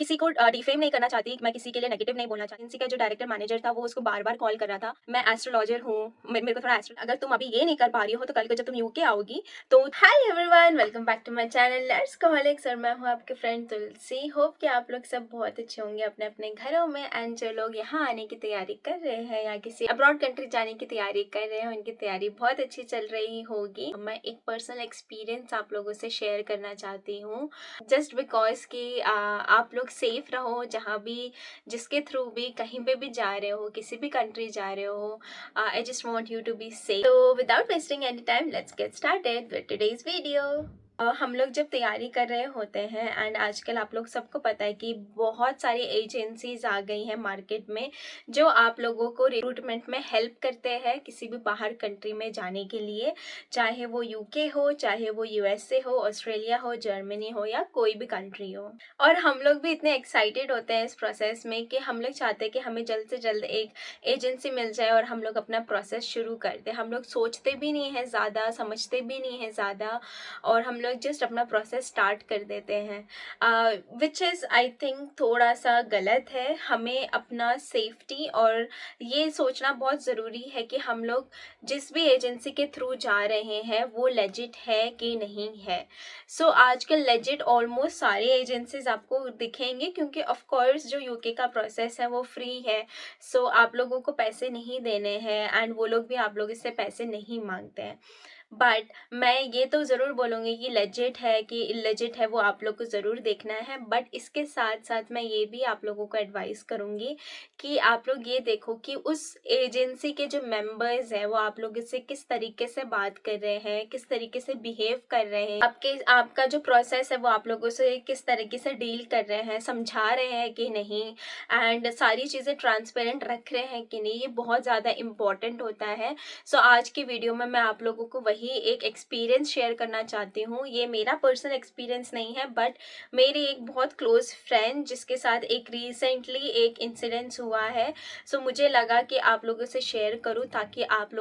किसी को डिफेम नहीं करना चाहती, मैं किसी के लिए नेगेटिव नहीं बोलना चाहती। एजेंसी का जो डायरेक्टर मैनेजर था वो उसको बार-बार कॉल कर रहा था। मैं एस्ट्रोलॉजर हूँ, मेरे को थोड़ा एस्ट्रो अगर तुम अभी ये नहीं कर पा रही हो तो कल को जब तुम यूके आओगी तो hi everyone, welcome back to my channel let's कॉलिक्स और मैं हूँ आपकी फ्रेंड तुलसी। होप कि आप लोग सब बहुत अच्छे होंगे अपने-अपने घरों में एंड जो लोग यहाँ आने की तैयारी कर रहे हैं या किसी अब्रॉड कंट्री जाने की तैयारी कर रहे हैं उनकी तैयारी बहुत अच्छी चल रही होगी। मैं एक पर्सनल एक्सपीरियंस आप लोगों से शेयर करना चाहती हूँ जस्ट बिकॉज कि आप लोग सेफ रहो जहाँ भी जिसके थ्रू भी कहीं पे भी जा रहे हो, किसी भी कंट्री जा रहे हो। I just want you to be safe. तो without wasting any time let's get started with today's video. हम लोग जब तैयारी कर रहे होते हैं एंड आजकल आप लोग सबको पता है कि बहुत सारी एजेंसीज आ गई हैं मार्केट में जो आप लोगों को रिक्रूटमेंट में हेल्प करते हैं किसी भी बाहर कंट्री में जाने के लिए, चाहे वो यूके हो, चाहे वो यूएसए हो, ऑस्ट्रेलिया हो, जर्मनी हो या कोई भी कंट्री हो। और हम लोग भी इतने एक्साइटेड होते हैं इस प्रोसेस में कि हम लोग चाहते हैं कि हमें जल्द से जल्द एक एजेंसी मिल जाए और हम लोग अपना प्रोसेस शुरू कर दें। हम लोग सोचते भी नहीं हैं ज़्यादा, समझते भी नहीं हैं ज़्यादा और हम लोग जस्ट अपना प्रोसेस स्टार्ट कर देते हैं, विच इज़ आई थिंक थोड़ा सा गलत है। हमें अपना सेफ्टी और ये सोचना बहुत ज़रूरी है कि हम लोग जिस भी एजेंसी के थ्रू जा रहे हैं वो लेजिट है कि नहीं है। सो आजकल लेजिट ऑलमोस्ट सारी एजेंसीज आपको दिखेंगे क्योंकि ऑफ कोर्स जो यूके का प्रोसेस है वो फ्री है। सो आप लोगों को पैसे नहीं देने हैं एंड वो लोग भी आप लोगों से पैसे नहीं मांगते हैं। बट मैं ये तो ज़रूर बोलूँगी कि लेजिट है कि इलेजिट है वो आप लोग को ज़रूर देखना है। बट इसके साथ साथ मैं ये भी आप लोगों को एडवाइस करूँगी कि आप लोग ये देखो कि उस एजेंसी के जो मेंबर्स हैं वो आप लोगों से किस तरीके से बात कर रहे हैं, किस तरीके से बिहेव कर रहे हैं, आपका जो प्रोसेस है वो आप लोगों से किस तरीके से डील कर रहे हैं, समझा रहे हैं कि नहीं एंड सारी चीज़ें ट्रांसपेरेंट रख रहे हैं कि नहीं, ये बहुत ज़्यादा इम्पॉर्टेंट होता है। सो आज की वीडियो में मैं आप लोगों को वही एक एक्सपीरियंस शेयर करना चाहती हूँ। ये मेरा पर्सनल एक्सपीरियंस नहीं है बट मेरी एक बहुत क्लोज फ्रेंड जिसके साथ एक रिसेंटली एक इंसिडेंस हुआ है। सो मुझे लगा कि आप लोगों से शेयर करूँ ताकि आप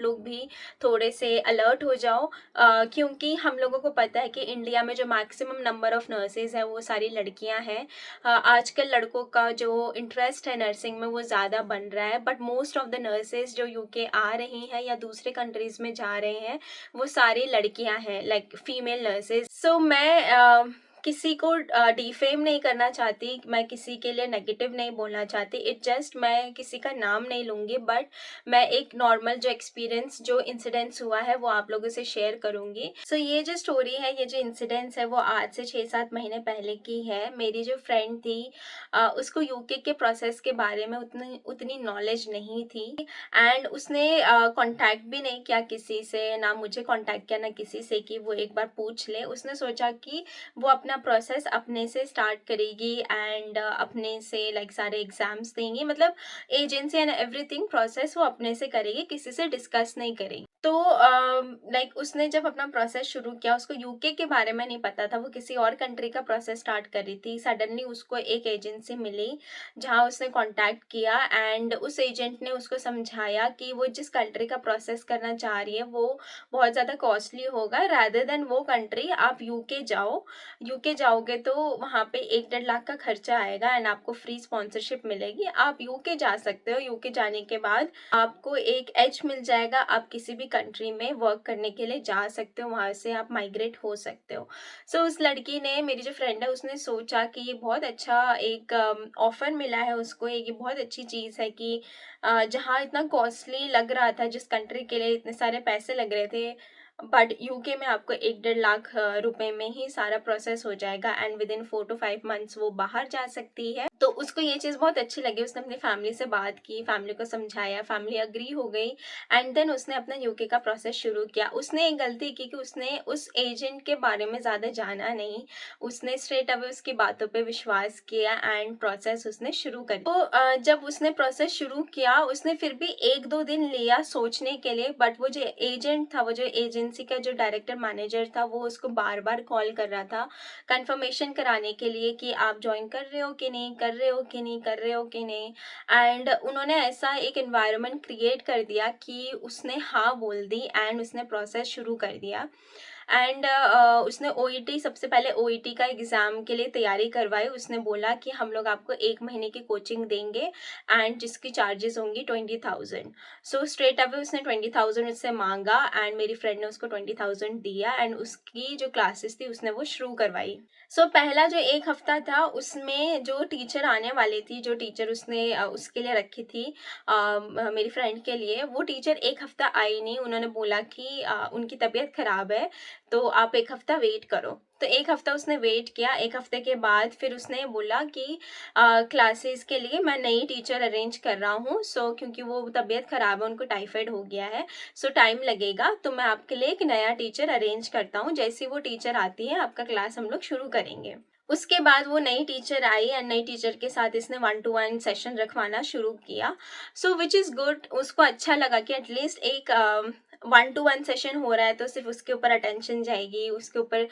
लोग भी थोड़े से अलर्ट हो जाओ, क्योंकि हम लोगों को पता है कि इंडिया में जो मैक्सिमम नंबर ऑफ नर्सेज है वो सारी लड़कियां हैं। आजकल लड़कों का जो इंटरेस्ट है नर्सिंग में वो ज़्यादा बन रहा है but most of the nurses जो यूके आ रही हैं या दूसरे कंट्रीज में जा रहे हैं वो सारी लड़कियां हैं, लाइक फीमेल नर्सेज। सो मैं किसी को डिफेम नहीं करना चाहती, मैं किसी के लिए नेगेटिव नहीं बोलना चाहती। इट जस्ट मैं किसी का नाम नहीं लूँगी बट मैं एक नॉर्मल जो एक्सपीरियंस जो इंसिडेंस हुआ है वो आप लोगों से शेयर करूँगी। सो ये जो स्टोरी है, ये जो इंसिडेंस है वो आज से 6-7 महीने पहले की है। मेरी जो फ्रेंड थी उसको यूके के प्रोसेस के बारे में उतनी नॉलेज नहीं थी एंड उसने कांटेक्ट भी नहीं किया किसी से, ना मुझे कांटेक्ट किया ना किसी से कि वो एक बार पूछ ले। उसने सोचा कि वो अपना प्रोसेस अपने से स्टार्ट करेगी एंड अपने से लाइक सारे एग्जाम्स देंगी, मतलब एजेंसी एंड एवरीथिंग प्रोसेस वो अपने से करेगी, किसी से डिस्कस नहीं करेगी। तो लाइक उसने जब अपना प्रोसेस शुरू किया, उसको यूके के बारे में नहीं पता था, वो किसी और कंट्री का प्रोसेस स्टार्ट कर रही थी। सडनली उसको एक एजेंसी मिली जहाँ उसने कांटेक्ट किया एंड उस एजेंट ने उसको समझाया कि वो जिस कंट्री का प्रोसेस करना चाह रही है वो बहुत ज़्यादा कॉस्टली होगा, रादर देन वो कंट्री आप यूके जाओ। यूके जाओगे तो वहाँ पे 1-1.5 लाख का खर्चा आएगा एंड आपको फ्री स्पॉन्सरशिप मिलेगी। आप यूके जा सकते हो, यूके जाने के बाद आपको एक एज मिल जाएगा, आप किसी भी कंट्री में वर्क करने के लिए जा सकते हो, वहाँ से आप माइग्रेट हो सकते हो। सो उस लड़की ने, मेरी जो फ्रेंड है, उसने सोचा कि ये बहुत अच्छा एक ऑफर मिला है उसको, ये बहुत अच्छी चीज़ है कि जहाँ इतना कॉस्टली लग रहा था, जिस कंट्री के लिए इतने सारे पैसे लग रहे थे, बट यूके में आपको 1-1.5 लाख रुपए में ही सारा प्रोसेस हो जाएगा and with in 4 to 5 months वो बाहर जा सकती है। तो उसको ये चीज़ बहुत अच्छी लगी। उसने अपनी फैमिली से बात की, फैमिली को समझाया, फैमिली अग्री हो गई एंड देन उसने अपना यूके का प्रोसेस शुरू किया। उसने एक गलती की कि उसने उस एजेंट के बारे में ज़्यादा जाना नहीं, उसने स्ट्रेट अवे उसकी बातों पे विश्वास किया एंड प्रोसेस उसने शुरू कर दिया। तो जब उसने प्रोसेस शुरू किया उसने फिर भी 1-2 दिन लिया सोचने के लिए, बट वो जो एजेंट था, वो जो एजेंसी का जो डायरेक्टर मैनेजर था, वो उसको बार बार कॉल कर रहा था कंफर्मेशन कराने के लिए कि आप ज्वाइन कर रहे हो कि नहीं, कर रहे हो कि नहीं, कर रहे हो कि नहीं। एंड उन्होंने ऐसा एक एनवायरनमेंट क्रिएट कर दिया कि उसने हाँ बोल दी एंड उसने प्रोसेस शुरू कर दिया। एंड उसने ओईटी, सबसे पहले ओईटी का एग्ज़ाम के लिए तैयारी करवाई। उसने बोला कि हम लोग आपको 1 महीने की कोचिंग देंगे एंड जिसकी चार्जेस होंगी 20,000। सो स्ट्रेट अवे उसने 20,000 उससे मांगा एंड मेरी फ्रेंड ने उसको 20,000 दिया एंड उसकी जो क्लासेस थी उसने वो शुरू करवाई। सो पहला जो 1 हफ्ता था उसमें जो टीचर आने वाली थी, जो टीचर उसने उसके लिए रखी थी, मेरी फ्रेंड के लिए, वो टीचर 1 हफ्ता आई नहीं। उन्होंने बोला कि उनकी तबीयत ख़राब है तो आप 1 हफ्ता वेट करो। तो 1 हफ्ता उसने वेट किया। 1 हफ्ते के बाद फिर उसने बोला कि क्लासेस के लिए मैं नई टीचर अरेंज कर रहा हूँ। सो क्योंकि वो तबीयत ख़राब है, उनको टाइफाइड हो गया है, सो टाइम लगेगा, तो मैं आपके लिए एक नया टीचर अरेंज करता हूँ। जैसे ही वो टीचर आती है आपका क्लास हम लोग शुरू करेंगे। उसके बाद वो नई टीचर आई एंड नई टीचर के साथ इसने 1 टू 1 सेशन रखवाना शुरू किया। So which is good. उसको अच्छा लगा कि एटलीस्ट एक 1 टू 1 सेशन हो रहा है तो सिर्फ उसके ऊपर अटेंशन जाएगी, उसके ऊपर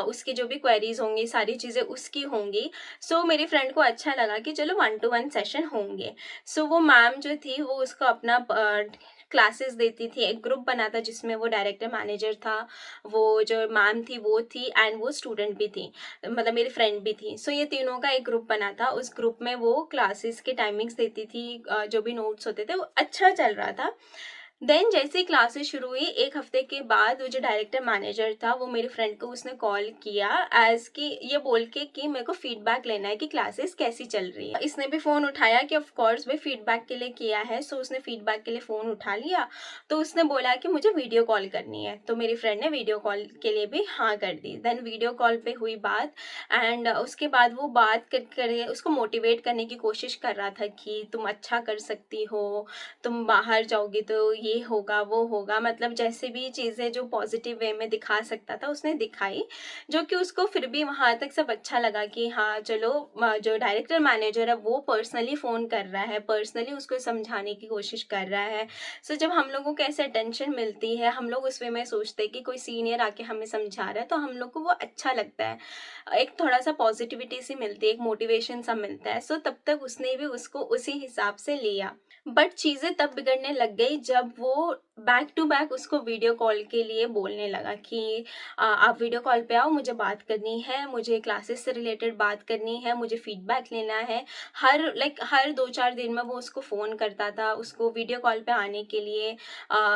उसकी जो भी क्वेरीज होंगी सारी चीज़ें उसकी होंगी। सो मेरी फ्रेंड को अच्छा लगा कि चलो 1 टू 1 सेशन होंगे। सो वो मैम जो थी वो उसको अपना क्लासेस देती थी। एक ग्रुप बना था जिसमें वो डायरेक्टर मैनेजर था, वो जो मैम थी वो थी एंड वो स्टूडेंट भी थी, मतलब मेरी फ्रेंड भी थी। सो ये तीनों का एक ग्रुप बना था। उस ग्रुप में वो क्लासेस के टाइमिंग्स देती थी, जो भी नोट्स होते थे वो अच्छा चल रहा था। देन जैसे ही क्लासेस शुरू हुई 1 हफ्ते के बाद वो जो डायरेक्टर मैनेजर था वो मेरी फ्रेंड को उसने कॉल किया एज़ कि ये बोल के कि मेरे को फीडबैक लेना है कि क्लासेस कैसी चल रही है। इसने भी फ़ोन उठाया कि ऑफ कोर्स भाई फीडबैक के लिए किया है। सो उसने फीडबैक के लिए फ़ोन उठा लिया। तो उसने बोला कि मुझे वीडियो कॉल करनी है। तो मेरी फ्रेंड ने वीडियो कॉल के लिए भी हाँ कर दी। देन वीडियो कॉल पे हुई बात एंड उसके बाद वो बात कर उसको मोटिवेट करने की कोशिश कर रहा था कि तुम अच्छा कर सकती हो, तुम बाहर जाओगी तो ये होगा वो होगा, मतलब जैसे भी चीज़ें जो पॉजिटिव वे में दिखा सकता था उसने दिखाई, जो कि उसको फिर भी वहाँ तक सब अच्छा लगा कि हाँ चलो, जो डायरेक्टर मैनेजर है वो पर्सनली फ़ोन कर रहा है, पर्सनली उसको समझाने की कोशिश कर रहा है। सो जब हम लोगों को ऐसे अटेंशन मिलती है, हम लोग उस वे में सोचते हैं कि कोई सीनियर आके हमें समझा रहा है तो हम लोग को वो अच्छा लगता है, एक थोड़ा सा पॉजिटिविटी सी मिलती है, एक मोटिवेशन सा मिलता है। सो तब तक उसने भी उसको उसी हिसाब से लिया। बट चीज़ें तब बिगड़ने लग गई जब वो बैक टू बैक उसको वीडियो कॉल के लिए बोलने लगा कि आप वीडियो कॉल पे आओ, मुझे बात करनी है, मुझे क्लासेस से रिलेटेड बात करनी है, मुझे फीडबैक लेना है। हर 2-4 दिन में वो उसको फ़ोन करता था, उसको वीडियो कॉल पे आने के लिए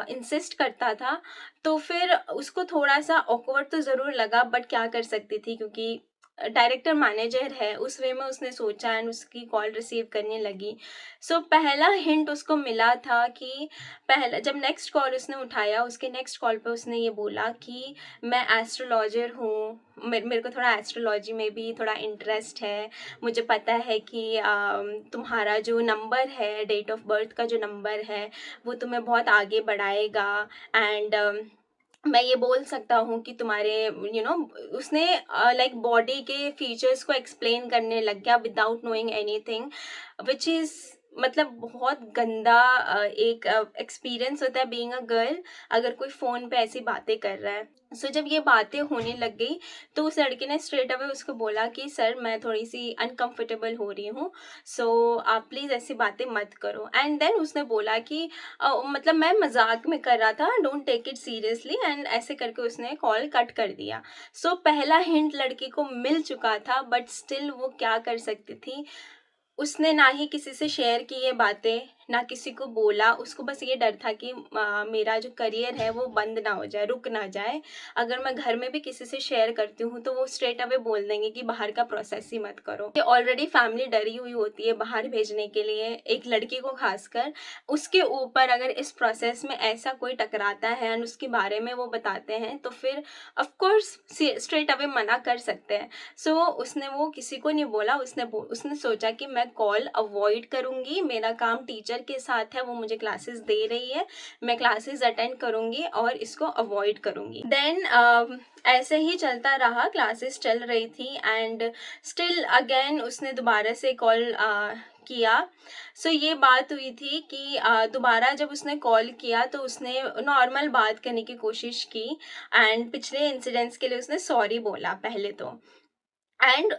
इंसिस्ट करता था। तो फिर उसको थोड़ा-सा ऑकवर्ड तो ज़रूर लगा, बट क्या कर सकती थी, क्योंकि डायरेक्टर मैनेजर है, उस वे में उसने सोचा एंड उसकी कॉल रिसीव करने लगी। सो पहला हिंट उसको मिला था कि पहला जब नेक्स्ट कॉल उसने उठाया, उसके नेक्स्ट कॉल पे उसने ये बोला कि मैं एस्ट्रोलॉजर हूँ, मेरे को थोड़ा एस्ट्रोलॉजी में भी थोड़ा इंटरेस्ट है। मुझे पता है कि तुम्हारा जो नंबर है, डेट ऑफ बर्थ का जो नंबर है, वो तुम्हें बहुत आगे बढ़ाएगा एंड मैं ये बोल सकता हूँ कि तुम्हारे उसने लाइक बॉडी के फीचर्स को एक्सप्लेन करने लग गया without knowing anything, which is मतलब बहुत गंदा एक एक्सपीरियंस होता है बीइंग अ गर्ल, अगर कोई फ़ोन पे ऐसी बातें कर रहा है। सो जब ये बातें होने लग गई तो उस लड़के ने स्ट्रेट अवे उसको बोला कि सर मैं थोड़ी सी अनकंफर्टेबल हो रही हूँ, सो आप प्लीज़ ऐसी बातें मत करो। एंड देन उसने बोला कि मतलब मैं मजाक में कर रहा था, don't take it seriously, and ऐसे करके उसने कॉल कट कर दिया। सो पहला हिंट लड़की को मिल चुका था, बट स्टिल वो क्या कर सकती थी, उसने ना ही किसी से शेयर की ये बातें, ना किसी को बोला। उसको बस ये डर था कि मेरा जो करियर है वो बंद ना हो जाए, रुक ना जाए। अगर मैं घर में भी किसी से शेयर करती हूँ तो वो स्ट्रेट अवे बोल देंगे कि बाहर का प्रोसेस ही मत करो। ये ऑलरेडी फैमिली डरी हुई होती है बाहर भेजने के लिए, एक लड़की को खासकर। उसके ऊपर अगर इस प्रोसेस में ऐसा कोई टकराता है एंड उसके बारे में वो बताते हैं तो फिर ऑफ कोर्स स्ट्रेट अवे मना कर सकते हैं। सो उसने वो किसी को नहीं बोला। उसने सोचा कि मैं कॉल अवॉइड करूँगी, मेरा काम टीचर के साथ है, वो मुझे क्लासेस दे रही है, मैं क्लासेस अटेंड करूँगी और इसको अवॉइड करूँगी। देन ऐसे ही चलता रहा, क्लासेस चल रही थी एंड स्टिल अगेन उसने दोबारा से कॉल किया। सो ये बात हुई थी कि दोबारा जब उसने कॉल किया तो उसने नॉर्मल बात करने की कोशिश की एंड पिछले इंसिडेंट्स के लिए उसने सॉरी बोला पहले तो। एंड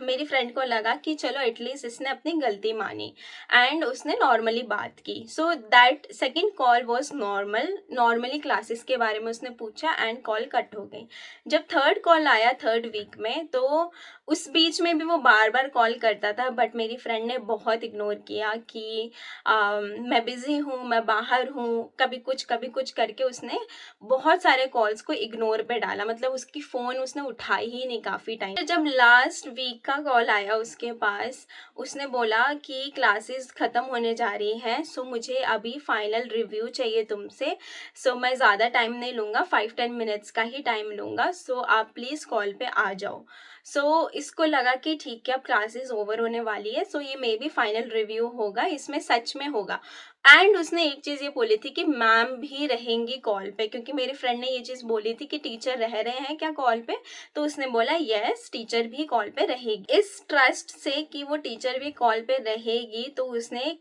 मेरी फ्रेंड को लगा कि चलो एटलीस्ट इसने अपनी गलती मानी एंड उसने नॉर्मली बात की। So that second call was normally classes के बारे में उसने पूछा एंड कॉल कट हो गई। जब थर्ड कॉल आया थर्ड वीक में, तो उस बीच में भी वो बार बार कॉल करता था, बट मेरी फ्रेंड ने बहुत इग्नोर किया कि मैं बिज़ी हूँ, मैं बाहर हूँ, कभी कुछ करके उसने बहुत सारे कॉल्स को इग्नोर पे डाला। मतलब उसकी फ़ोन उसने उठाई ही नहीं काफ़ी टाइम। फिर जब लास्ट वीक का कॉल आया उसके पास, उसने बोला कि क्लासेस ख़त्म होने जा रही हैं, सो मुझे अभी फाइनल रिव्यू चाहिए तुमसे। सो मैं ज़्यादा टाइम नहीं लूँगा, 5-10 मिनट्स का ही टाइम लूँगा, सो आप प्लीज़ कॉल पे आ जाओ। सो इसको लगा कि ठीक है, अब क्लासेस ओवर होने वाली है, सो ये मे बी फाइनल रिव्यू होगा, इसमें सच में होगा। एंड उसने एक चीज़ ये बोली थी कि मैम भी रहेंगी कॉल पे, क्योंकि मेरी फ्रेंड ने ये चीज़ बोली थी कि टीचर रह रहे हैं क्या कॉल पे? तो उसने बोला यस, टीचर भी कॉल पे रहेगी। इस ट्रस्ट से कि वो टीचर भी कॉल पे रहेगी, तो उसने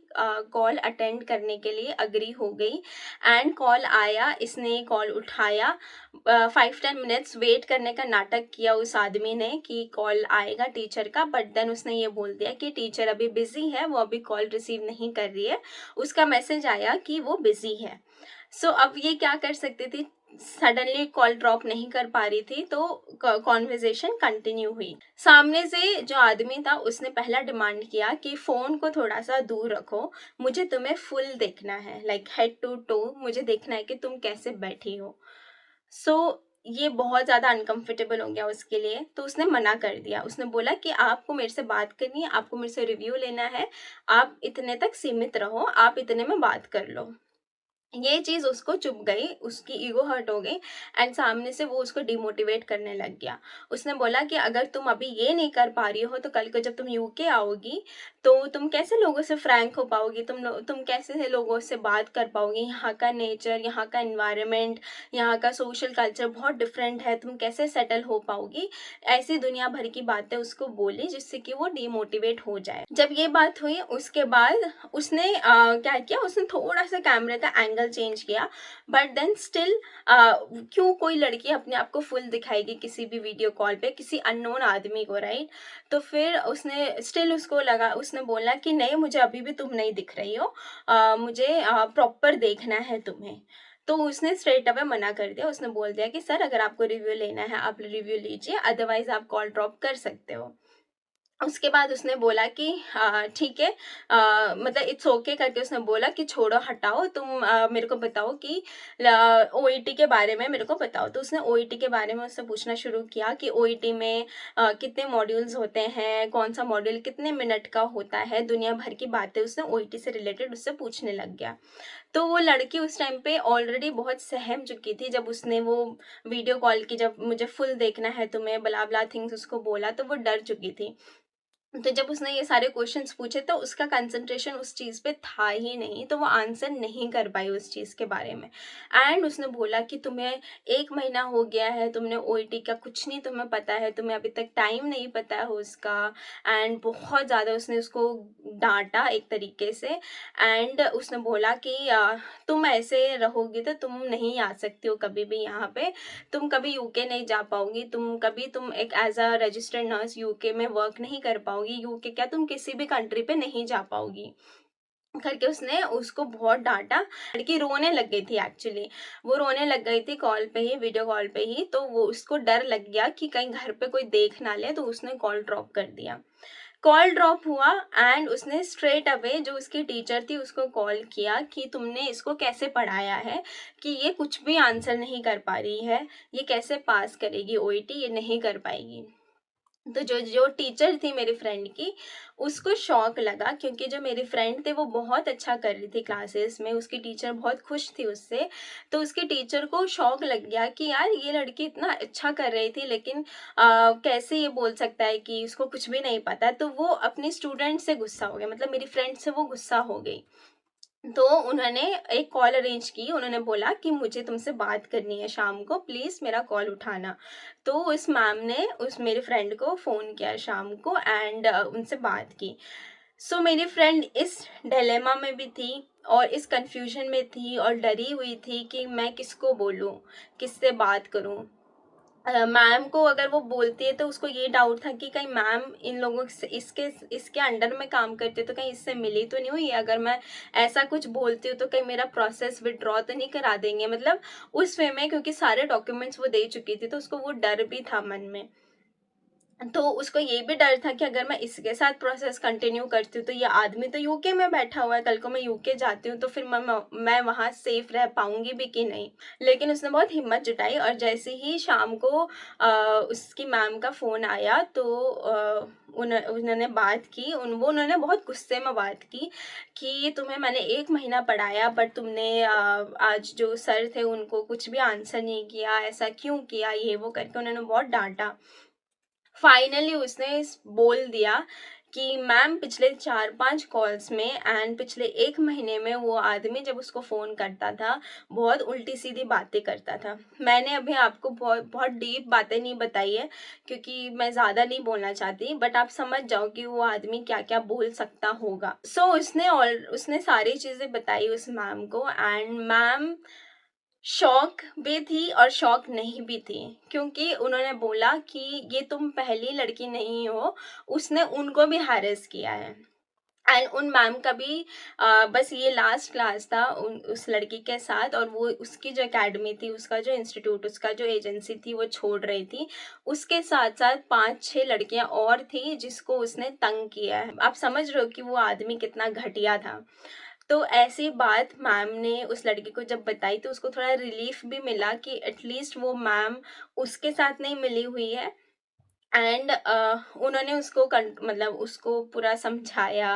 कॉल अटेंड करने के लिए अग्री हो गई एंड कॉल आया, इसने कॉल उठाया। 5-10 मिनट्स वेट करने का नाटक किया उस आदमी ने कि कॉल आएगा टीचर का, बट देन उसने ये बोल दिया कि टीचर अभी बिजी है, वो अभी कॉल रिसीव नहीं कर रही है, उसका मैसेज आया कि वो बिजी है। सो अब ये क्या कर सकती थी, सडनली कॉल ड्रॉप नहीं कर पा रही थी, तो कॉन्वर्जेशन कंटिन्यू हुई। सामने से जो आदमी था उसने पहला डिमांड किया कि फ़ोन को थोड़ा सा दूर रखो, मुझे तुम्हें फुल देखना है, लाइक हेड टू टो मुझे देखना है कि तुम कैसे बैठी हो। सो ये बहुत ज़्यादा अनकंफर्टेबल हो गया उसके लिए, तो उसने मना कर दिया। उसने बोला कि आपको मेरे से बात करनी है, आपको मेरे से रिव्यू लेना है, आप इतने तक सीमित रहो, आप इतने में बात कर लो। ये चीज़ उसको चुभ गई, उसकी ईगो हर्ट हो गई एंड सामने से वो उसको डिमोटिवेट करने लग गया। उसने बोला कि अगर तुम अभी ये नहीं कर पा रही हो, तो कल को जब तुम यूके आओगी, तो तुम कैसे लोगों से फ्रैंक हो पाओगी? तुम कैसे लोगों से बात कर पाओगी? यहाँ का नेचर, यहाँ का एनवायरनमेंट, यहाँ का सोशल कल्चर बहुत डिफरेंट है, तुम कैसे सेटल हो पाओगी? ऐसी दुनिया भर की बातें उसको बोली, जिससे कि वो डिमोटिवेट हो जाए। जब ये बात हुई उसके बाद उसने क्या किया, उसने थोड़ा-सा कैमरे का एंगल चेंज किया, बट देन स्टिल क्यों कोई लड़की अपने आप को फुल दिखाएगी किसी भी वीडियो कॉल पे किसी अननोन आदमी को, राइट? तो फिर उसने स्टिल उसको लगा, उसने बोला कि नहीं, मुझे अभी भी तुम नहीं दिख रही हो, मुझे प्रॉपर देखना है तुम्हें। तो उसने स्ट्रेट अवे मना कर दिया, उसने बोल दिया कि सर, अगर आपको रिव्यू लेना है आप रिव्यू लीजिए, अदरवाइज़ आप कॉल ड्रॉप कर सकते हो। उसके बाद उसने बोला कि ठीक है, मतलब इट्स ओके करके उसने बोला कि छोड़ो, हटाओ, तुम मेरे को बताओ कि ओईटी के बारे में मेरे को बताओ। तो उसने ओईटी के बारे में उससे पूछना शुरू किया कि ओईटी में कितने मॉड्यूल्स होते हैं, कौन सा मॉड्यूल कितने मिनट का होता है, दुनिया भर की बातें उसने ओईटी से रिलेटेड उससे पूछने लग गया। तो वो लड़की उस टाइम पे ऑलरेडी बहुत सहम चुकी थी, जब उसने वो वीडियो कॉल की, जब मुझे फुल देखना है तुम्हें, ब्ला ब्ला थिंग्स उसको बोला, तो वो डर चुकी थी। तो जब उसने ये सारे क्वेश्चंस पूछे, तो उसका कंसंट्रेशन उस चीज़ पे था ही नहीं, तो वो आंसर नहीं कर पाई उस चीज़ के बारे में। एंड उसने बोला कि तुम्हें 1 महीना हो गया है, तुमने ओईटी का कुछ नहीं तुम्हें पता है, तुम्हें अभी तक टाइम नहीं पता है उसका। एंड बहुत ज़्यादा उसने उसको डाँटा एक तरीके से। एंड उसने बोला कि तुम ऐसे रहोगी तो तुम नहीं आ सकती हो कभी भी यहाँ पे, तुम कभी यूके नहीं जा पाओगी, तुम एक as a registered nurse UK में वर्क नहीं कर पाओगी, यूके क्या, तुम किसी भी कंट्री पे नहीं जा पाओगी करके उसने उसको बहुत डांटा। लड़की रोने लग गई थी एक्चुअली, वो रोने लग गई थी कॉल पे ही, वीडियो कॉल पे ही। तो वो उसको डर लग गया कि कहीं घर पे कोई देख ना ले, तो उसने कॉल ड्रॉप कर दिया। कॉल ड्रॉप हुआ एंड उसने स्ट्रेट अवे जो उसकी टीचर थी उसको कॉल किया कि तुमने इसको कैसे पढ़ाया है कि ये कुछ भी आंसर नहीं कर पा रही है, ये कैसे पास करेगी ओईटी, ये नहीं कर पाएगी। तो जो जो टीचर थी मेरी फ्रेंड की, उसको शॉक लगा, क्योंकि जो मेरी फ्रेंड थे वो बहुत अच्छा कर रही थी क्लासेस में, उसकी टीचर बहुत खुश थी उससे। तो उसके टीचर को शौक लग गया कि यार, ये लड़की इतना अच्छा कर रही थी, लेकिन कैसे ये बोल सकता है कि उसको कुछ भी नहीं पता। तो वो अपनी स्टूडेंट से गुस्सा हो गया, मतलब मेरी फ्रेंड से वो गुस्सा हो गई। तो उन्होंने एक कॉल अरेंज की, उन्होंने बोला कि मुझे तुमसे बात करनी है शाम को, प्लीज़ मेरा कॉल उठाना। तो उस मैम ने उस मेरी फ्रेंड को फ़ोन किया शाम को एंड उनसे बात की। सो मेरी फ्रेंड इस डिलेमा में भी थी और इस कन्फ्यूज़न में थी और डरी हुई थी कि मैं किसको बोलूँ, किससे बात करूँ। मैम को अगर वो बोलती है तो उसको ये डाउट था कि कहीं मैम इन लोगों से इसके इसके अंडर में काम करती है तो कहीं इससे मिली तो नहीं हुई, अगर मैं ऐसा कुछ बोलती हूँ तो कहीं मेरा प्रोसेस विड्रॉ तो नहीं करा देंगे, मतलब उस वे में, क्योंकि सारे डॉक्यूमेंट्स वो दे चुकी थी तो उसको वो डर भी था मन में। तो उसको ये भी डर था कि अगर मैं इसके साथ प्रोसेस कंटिन्यू करती हूँ तो ये आदमी तो यूके में बैठा हुआ है, कल को मैं यूके जाती हूँ तो फिर मैं वहाँ सेफ रह पाऊंगी भी कि नहीं। लेकिन उसने बहुत हिम्मत जुटाई और जैसे ही शाम को उसकी मैम का फ़ोन आया तो उन्होंने बात की, उन्होंने बहुत गुस्से में बात की कि तुम्हें मैंने 1 महीना पढ़ाया बट तुमने आज जो सर थे उनको कुछ भी आंसर नहीं किया, ऐसा क्यों किया, ये वो करके उन्होंने बहुत डांटा। फाइनली उसने बोल दिया कि मैम पिछले 4-5 कॉल्स में एंड पिछले 1 महीने में वो आदमी जब उसको फ़ोन करता था बहुत उल्टी सीधी बातें करता था। मैंने अभी आपको बहुत बहुत डीप बातें नहीं बताई है क्योंकि मैं ज़्यादा नहीं बोलना चाहती, बट आप समझ जाओ कि वो आदमी क्या क्या बोल सकता होगा। उसने सारी चीज़ें बताई उस मैम को एंड मैम शॉक भी थी और शॉक नहीं भी थी, क्योंकि उन्होंने बोला कि ये तुम पहली लड़की नहीं हो, उसने उनको भी हैरेस किया है। एंड उन मैम का भी बस ये लास्ट क्लास था उस लड़की के साथ और वो उसकी जो एकेडमी थी, उसका जो इंस्टीट्यूट, उसका जो एजेंसी थी वो छोड़ रही थी। उसके साथ साथ 5-6 लड़कियां और थी जिसको उसने तंग किया है। आप समझ रहे हो कि वो आदमी कितना घटिया था। तो ऐसी बात मैम ने उस लड़की को जब बताई तो उसको थोड़ा रिलीफ भी मिला कि एटलीस्ट वो मैम उसके साथ नहीं मिली हुई है। एंड उन्होंने उसको मतलब उसको पूरा समझाया।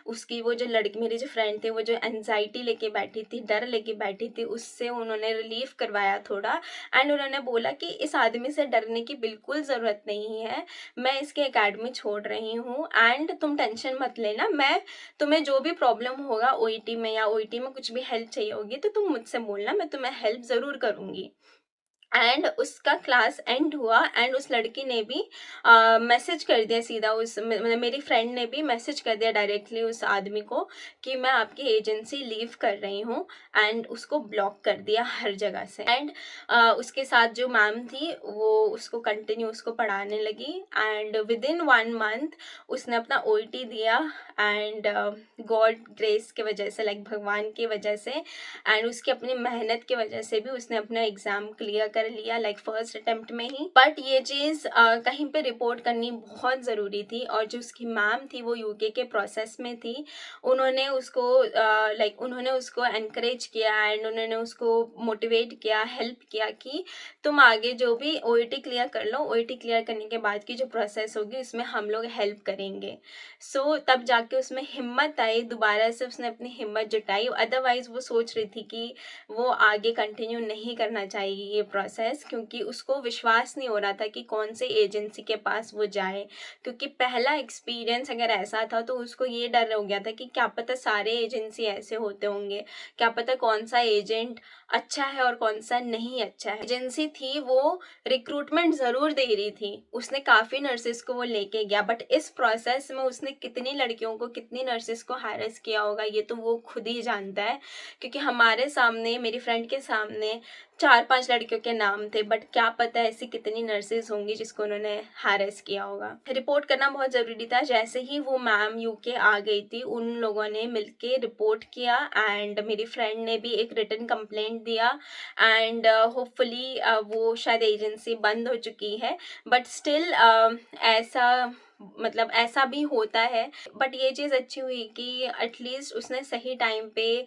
उसकी वो जो लड़की, मेरी जो फ्रेंड थी, वो जो एनजाइटी लेके बैठी थी, डर लेके बैठी थी, उससे उन्होंने रिलीफ करवाया थोड़ा। एंड उन्होंने बोला कि इस आदमी से डरने की बिल्कुल ज़रूरत नहीं है, मैं इसके एकेडमी छोड़ रही हूँ एंड तुम टेंशन मत लेना, मैं तुम्हें जो भी प्रॉब्लम होगा ओईटी में या ओईटी में कुछ भी हेल्प चाहिए होगी तो तुम मुझसे बोलना, मैं तुम्हें हेल्प ज़रूर करूँगी। एंड उसका क्लास एंड हुआ एंड उस लड़की ने भी मैसेज कर दिया सीधा, मतलब मेरी फ्रेंड ने भी मैसेज कर दिया डायरेक्टली उस आदमी को कि मैं आपकी एजेंसी लीव कर रही हूँ। एंड उसको ब्लॉक कर दिया हर जगह से। एंड उसके साथ जो मैम थी वो उसको कंटिन्यू उसको पढ़ाने लगी एंड विद इन 1 मंथ उसने अपना ओईटी दिया। एंड गॉड ग्रेस के वजह से, लाइक भगवान की वजह से एंड उसकी अपनी मेहनत की वजह से भी उसने अपना एग्जाम क्लियर कर लिया, लाइक फर्स्ट अटेम्प्ट में ही। बट ये चीज़ कहीं पे रिपोर्ट करनी बहुत ज़रूरी थी और जो उसकी मैम थी वो यूके के प्रोसेस में थी। उन्होंने उसको उन्होंने उसको एनकरेज किया एंड उन्होंने उसको मोटिवेट किया, हेल्प किया कि तुम आगे जो भी ओईटी क्लियर कर लो, ओईटी क्लियर करने के बाद की जो प्रोसेस होगी उसमें हम लोग हेल्प करेंगे। तब जाके उसमें हिम्मत आई, दोबारा से उसने अपनी हिम्मत जुटाई। अदरवाइज़ वो सोच रही थी कि वो आगे कंटिन्यू नहीं करना चाहिए ये प्रोसेस, क्योंकि उसको विश्वास नहीं हो रहा था कि कौन से एजेंसी के पास वो जाए, क्योंकि पहला एक्सपीरियंस अगर ऐसा था तो उसको ये डर हो गया था कि क्या पता सारे एजेंसी ऐसे होते होंगे, क्या पता कौन सा एजेंट अच्छा है और कौन सा नहीं अच्छा है। एजेंसी थी वो रिक्रूटमेंट ज़रूर दे रही थी, उसने काफ़ी नर्सेस को वो लेके गया, बट इस प्रोसेस में उसने कितनी लड़कियों को, कितनी नर्सेस को हैरेस किया होगा ये तो वो खुद ही जानता है। क्योंकि हमारे सामने, मेरी फ्रेंड के सामने 4-5 लड़कियों के नाम थे, बट क्या पता ऐसी कितनी नर्सेस होंगी जिसको उन्होंने हैरेस किया होगा। रिपोर्ट करना बहुत ज़रूरी था। जैसे ही वो मैम यूके आ गई थी उन लोगों ने मिलके रिपोर्ट किया एंड मेरी फ्रेंड ने भी एक रिटन कंप्लेंट दिया एंड होपफुली वो शायद एजेंसी बंद हो चुकी है, बट स्टिल ऐसा, मतलब ऐसा भी होता है। बट ये चीज़ अच्छी हुई कि एटलीस्ट उसने सही टाइम पे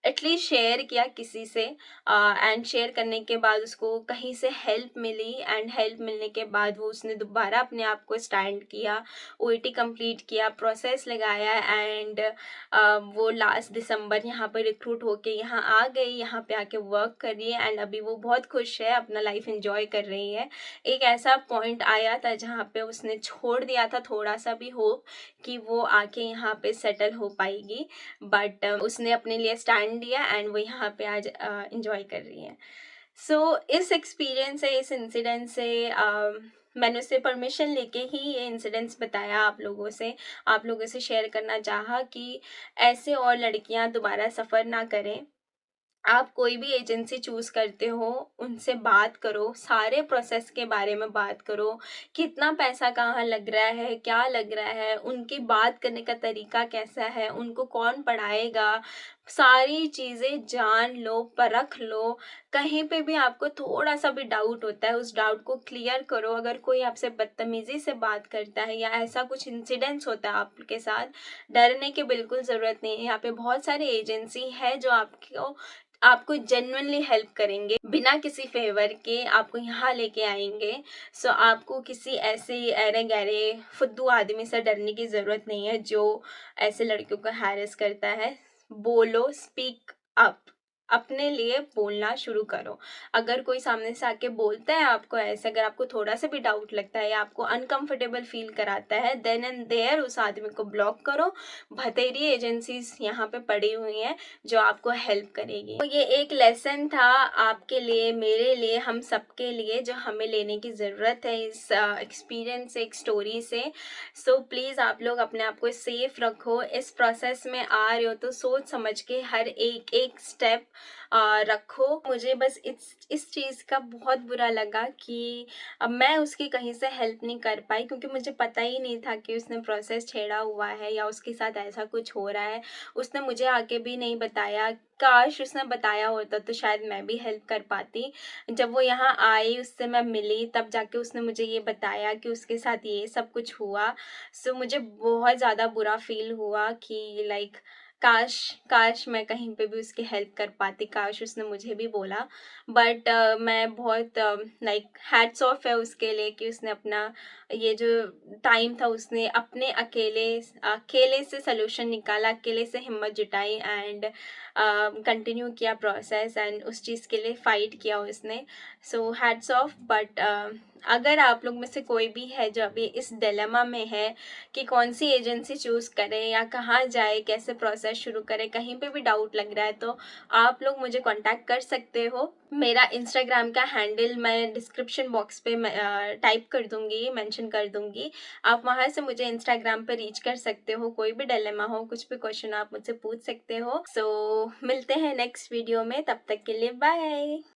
एटलीस्ट शेयर किया किसी से एंड शेयर करने के बाद उसको कहीं से हेल्प मिली एंड हेल्प मिलने के बाद वो उसने दोबारा अपने आप को स्टैंड किया, ओईटी कंप्लीट किया, प्रोसेस लगाया एंड वो लास्ट दिसंबर यहाँ पर रिक्रूट होके यहाँ आ गई, यहाँ पे आके वर्क कर रही है एंड अभी वो बहुत खुश है, अपना लाइफ एंजॉय कर रही है। एक ऐसा पॉइंट आया था जहाँ पे उसने छोड़ दिया था थोड़ा सा भी होप कि वो आके यहाँ पे सेटल हो पाएगी, बट उसने अपने लिए स्टैंड लिया एंड वो यहाँ पे आज इंजॉय कर रही है। इस एक्सपीरियंस से, इस इंसिडेंट से मैंने उससे परमिशन लेके ही ये इंसिडेंट्स बताया आप लोगों से शेयर करना चाहा कि ऐसे और लड़कियां दोबारा सफ़र ना करें आप कोई भी एजेंसी चूज़ करते हो, उनसे बात करो, सारे प्रोसेस के बारे में बात करो, कितना पैसा कहाँ लग रहा है, क्या लग रहा है, उनकी बात करने का तरीका कैसा है, उनको कौन पढ़ाएगा, सारी चीज़ें जान लो, परख लो। कहीं पे भी आपको थोड़ा-सा भी डाउट होता है, उस डाउट को क्लियर करो। अगर कोई आपसे बदतमीज़ी से बात करता है या ऐसा कुछ इंसिडेंट्स होता है आपके साथ, डरने की बिल्कुल ज़रूरत नहीं है। यहाँ पे बहुत सारे एजेंसी है जो आपको आपको जेन्युइनली हेल्प करेंगे, बिना किसी फेवर के आपको यहाँ लेके आएँगे। सो आपको किसी ऐसे ऐरे-गैरे फुद्दू आदमी से डरने की ज़रूरत नहीं है जो ऐसे लड़कियों को हैरेस करता है। बोलो, स्पीक अप, अपने लिए बोलना शुरू करो। अगर कोई सामने से आके बोलता है आपको ऐसे, अगर आपको थोड़ा-सा भी डाउट लगता है या आपको अनकंफर्टेबल फ़ील कराता है, देन एंड देयर उस आदमी को ब्लॉक करो। बथेरी एजेंसीज़ यहाँ पे पड़ी हुई हैं जो आपको हेल्प करेगी। तो ये एक लेसन था आपके लिए, मेरे लिए, हम सबके लिए, जो हमें लेने की ज़रूरत है इस एक्सपीरियंस से, एक स्टोरी से। सो प्लीज़ आप लोग अपने आप को सेफ रखो। इस प्रोसेस में आ रहे हो तो सोच समझ के हर एक एक स्टेप रखो। मुझे बस इस चीज़ का बहुत बुरा लगा कि अब मैं उसकी कहीं से हेल्प नहीं कर पाई, क्योंकि मुझे पता ही नहीं था कि उसने प्रोसेस छेड़ा हुआ है या उसके साथ ऐसा कुछ हो रहा है। उसने मुझे आके भी नहीं बताया। काश उसने बताया होता तो शायद मैं भी हेल्प कर पाती। जब वो यहाँ आई, उससे मैं मिली, तब जाके उसने मुझे ये बताया कि उसके साथ ये सब कुछ हुआ। सो मुझे बहुत ज़्यादा बुरा फ़ील हुआ कि लाइक काश काश मैं कहीं पे भी उसकी हेल्प कर पाती, काश उसने मुझे भी बोला। बट मैं बहुत लाइक हैट्स ऑफ है उसके लिए कि उसने अपना ये जो टाइम था उसने अपने अकेले से सॉल्यूशन निकाला, अकेले से हिम्मत जुटाई एंड कंटिन्यू किया प्रोसेस एंड उस चीज़ के लिए फाइट किया उसने। So hats off. बट अगर आप लोग में से कोई भी है जो अभी इस डिलेमा में है कि कौन सी एजेंसी चूज़ करें या कहाँ जाए, कैसे प्रोसेस शुरू करें, कहीं पे भी डाउट लग रहा है तो आप लोग मुझे कांटेक्ट कर सकते हो। मेरा इंस्टाग्राम का हैंडल मैं डिस्क्रिप्शन बॉक्स पे टाइप कर दूँगी, मेंशन कर दूँगी। आप वहाँ से मुझे इंस्टाग्राम पे रीच कर सकते हो, कोई भी डिलेमा हो, कुछ भी क्वेश्चन आप मुझसे पूछ सकते हो। सो मिलते हैं नेक्स्ट वीडियो में, तब तक के लिए बाय।